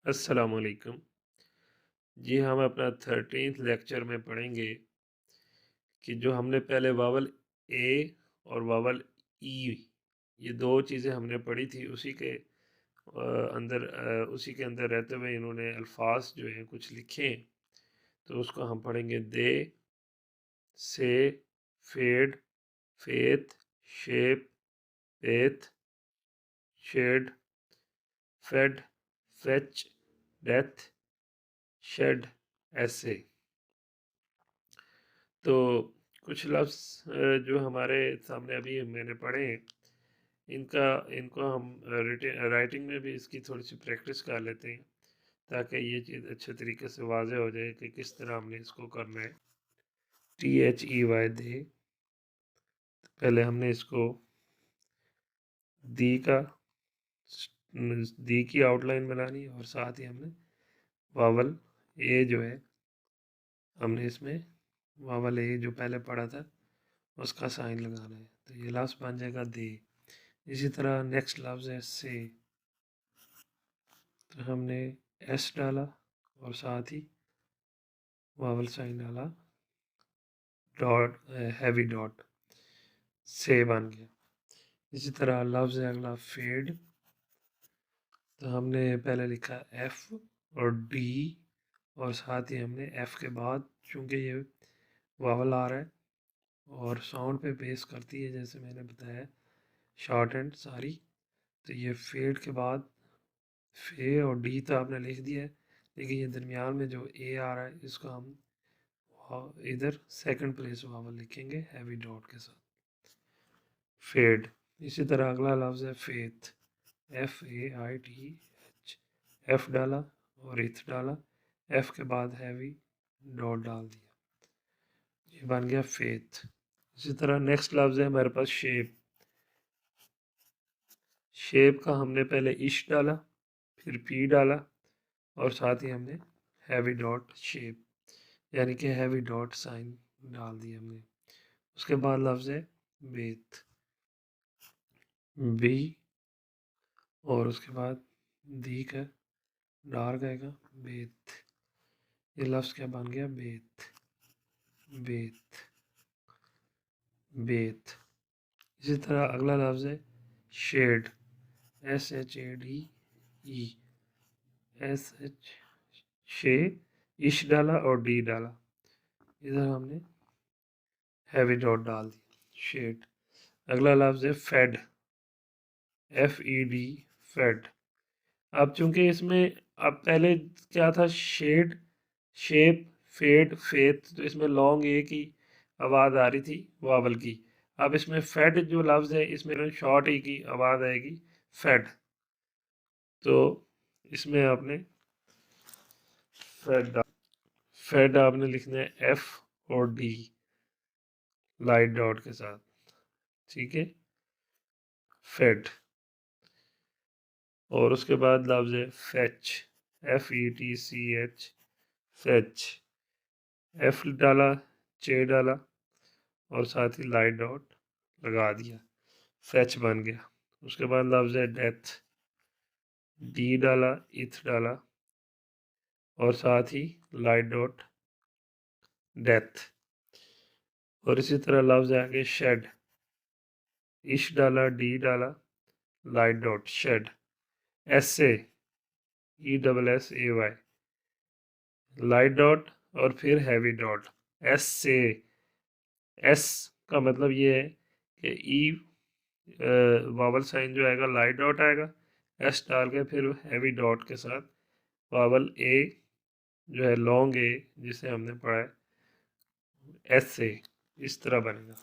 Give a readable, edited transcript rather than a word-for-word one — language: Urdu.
السلام علیکم جی ہم اپنا 13th لیکچر میں پڑھیں گے کہ جو ہم نے پہلے واول اے اور واول ای یہ دو چیزیں ہم نے پڑھی تھی اسی کے اندر رہتے ہوئے انہوں نے الفاظ جو ہیں کچھ لکھے ہیں تو اس کو ہم پڑھیں گے دے سے فیڈ فیت شیپ پیت shed fade fetch death shed ایسے تو کچھ لفظ جو ہمارے سامنے ابھی میں نے پڑھے ہیں ان کو ہم رائٹنگ میں بھی اس کی تھوڑی سی پریکٹس کر لیتے ہیں تاکہ یہ چیز اچھے طریقے سے واضح ہو جائے کہ کس طرح ہم نے اس کو کرنا ہے THEY دے پہلے ہم نے اس کو دی کی آؤٹ لائن بنانی اور ساتھ ہی ہم نے واول اے جو ہے ہم نے اس میں واول اے جو پہلے پڑھا تھا اس کا سائن لگانا ہے تو یہ لفظ بن جائے گا دے اسی طرح نیکسٹ لفظ ہے سے تو ہم نے ایس ڈالا اور ساتھ ہی واول سائن ڈالا ڈاٹ ہیوی ڈاٹ سے بن گیا اسی طرح لفظ ہے اگلا فیڈ تو ہم نے پہلے لکھا ایف اور ڈی اور ساتھ ہی ہم نے ایف کے بعد چونکہ یہ واول آ رہا ہے اور ساؤنڈ پہ بیس کرتی ہے جیسے میں نے بتایا شارٹ اینڈ ساری تو یہ فیڈ کے بعد فے اور ڈی تو آپ نے لکھ دیا ہے لیکن یہ درمیان میں جو اے آ رہا ہے اس کو ہم ادھر سیکنڈ پلیس واول لکھیں گے ہیوی ڈاٹ کے ساتھ فیڈ اسی طرح اگلا لفظ ہے فیتھ FAITH ایف ڈالا اور ایتھ ڈالا ایف کے بعد ہیوی ڈاٹ ڈال دیا یہ بن گیا فیتھ اسی طرح نیکسٹ لفظ ہے ہمارے پاس شیپ کا ہم نے پہلے ایش ڈالا پھر پی ڈالا اور ساتھ ہی ہم نے ہیوی ڈاٹ شیپ یعنی کہ ہیوی ڈاٹ سائن ڈال دی ہم نے اس کے بعد لفظ ہے بیت بی اور اس کے بعد دی کا ڈارک آئے گا بیت یہ لفظ کیا بن گیا بیت بیت بیت اسی طرح اگلا لفظ ہے شیڈ SHADE شے ایش ڈالا اور ڈی ڈالا ادھر ہم نے ہیوی ڈاٹ ڈال دی شیڈ اگلا لفظ ہے فیڈ FED فیڈ اب چونکہ اس میں اب پہلے کیا تھا شیڈ شیپ فیڈ فیت تو اس میں لانگ اے کی آواز آ رہی تھی واول کی اب اس میں فیڈ جو لفظ ہے اس میں شارٹ اے کی آواز آئے گی فیڈ تو اس میں آپ نے فیڈ آپ نے لکھنا ہے ایف اور ڈی لائٹ ڈاٹ کے ساتھ ٹھیک ہے فیڈ اور اس کے بعد لفظ ہے فیچ FETCH فیچ ایف ڈالا چے ڈالا اور ساتھ ہی لائٹ ڈاٹ لگا دیا فیچ بن گیا اس کے بعد لفظ ہے ڈیتھ ڈی ڈالا ایتھ ڈالا اور ساتھ ہی لائٹ ڈاٹ ڈیتھ اور اسی طرح لفظ ہے آگے شیڈ ایش ڈالا ڈی ڈالا light dot shade SAESSAY light dot اور پھر ہیوی ڈاٹ ایس کا مطلب یہ ہے کہ واول سائن جو آئے گا لائٹ ڈاٹ آئے گا ایس ڈال کے پھر ہیوی ڈاٹ کے ساتھ واول اے جو ہے لانگ اے جسے ہم نے پڑھا ہے SAY اس طرح بنے گا